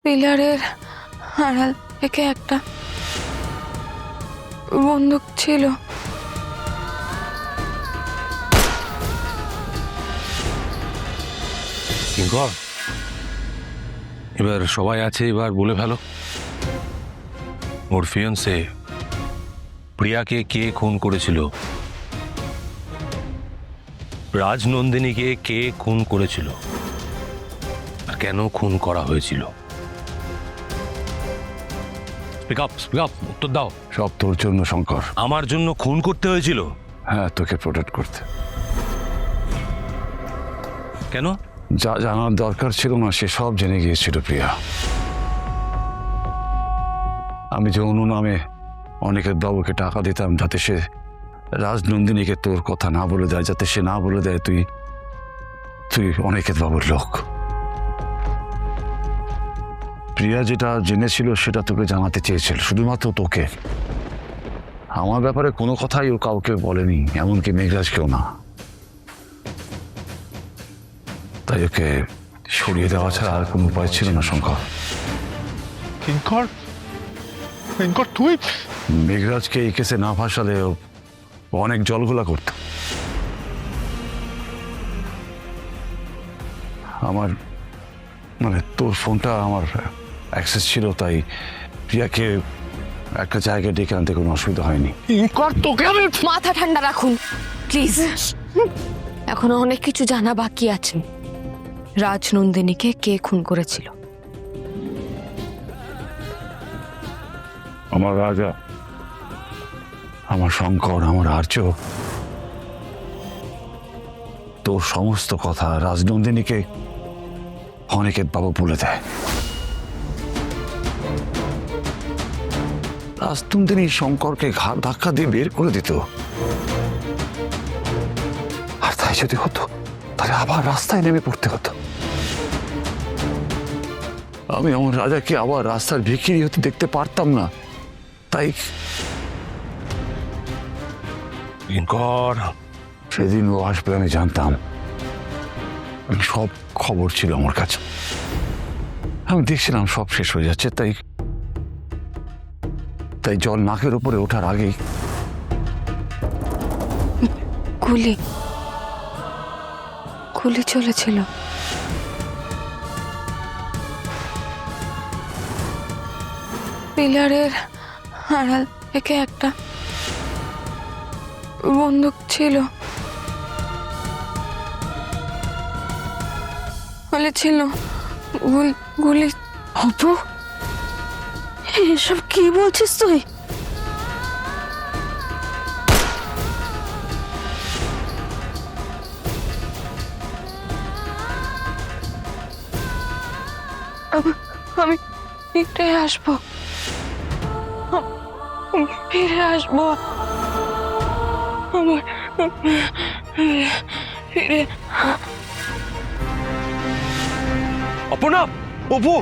পিলারের আড়াল থেকে একটা বন্দুক ছিল। কিঙ্কর, এবার সবাই আছে, এবার বলে ফেলো ওর ফিয়ন্সে প্রিয়াকে কে খুন করেছিল? রাজনন্দিনীকে কে খুন করেছিল আর কেন খুন করা হয়েছিল? স্পিক আপ, উত্তর দাও। সব তোর জন্য শঙ্কর। আমার জন্য খুন করতে হয়েছিল? হ্যাঁ, তোকে প্রোটেক্ট করতে। কেন? যা জানার দরকার ছিল না সে সব জেনে গিয়েছিল প্রিয়া। আমি যে অনু নামে অনিকেত বাবুকে টাকা দিতাম যাতে সে রাজনন্দিনীকে তোর কথা না বলে দেয়, যাতে সে না বলে দেয় তুই অনিকেত বাবুর লোক। প্রিয়া যেটা জেনেছিল সেটা তোকে জানাতে চেয়েছিল, শুধুমাত্র তোকে। আমার ব্যাপারে কোনো কথাই ও কাউকে বলেনি, এমনকি মেঘরাজকেও না। তাই ওকে সরিয়ে দেওয়া ছাড়া আর কোনো উপায় ছিল না শঙ্কর। কিঙ্কর, তুই? মেঘরাজকে এই কেসে না ফাঁসালে ও অনেক জলঘোলা করত। আমার তোর ফোনটা আমার অ্যাক্সেস ছিল, তাই প্রিয়াকে একটা জায়গায় ডেকে আনতে কোনো অসুবিধা হয়নি। কিঙ্কর, তোকে আমি... মাথা ঠান্ডা রাখুন প্লিজ, এখনো অনেক কিছু জানা বাকি আছে। রাজনন্দিনীকে কে খুন করেছিল? আমার রাজা, আমার শঙ্কর, আমার আর্য। তোর সমস্ত কথা রাজনন্দিনীকে অনিকেত বাবু বলে দেয়। রাজনন্দিনী শঙ্করকে ঘাড় ধাক্কা দিয়ে বের করে দিত। আর তাই যদি হতো তাহলে আবার রাস্তায় নেমে পড়তে হতো। আমি আমার রাজাকে আবার রাস্তার ভিখিরি হতে দেখতে পারতাম না, তাই কিঙ্কর, সেদিন ও আসবে আমি জানতাম। সব খবর ছিল আমার কাছে, আমি দেখছিলাম সব শেষ হয়ে যাচ্ছে, তাই জল নাকের উপরে ওঠার আগেই গুলি চলেছিল। পিলারের আড়াল থেকে একটা বন্দুক ছিল। বলেছিল গুলি। অপু, এসব কি বলছিস তুই? আমি ফিরে আসবো, ফিরে আসবো, আমার ফিরে। অপর্ণা, অপু,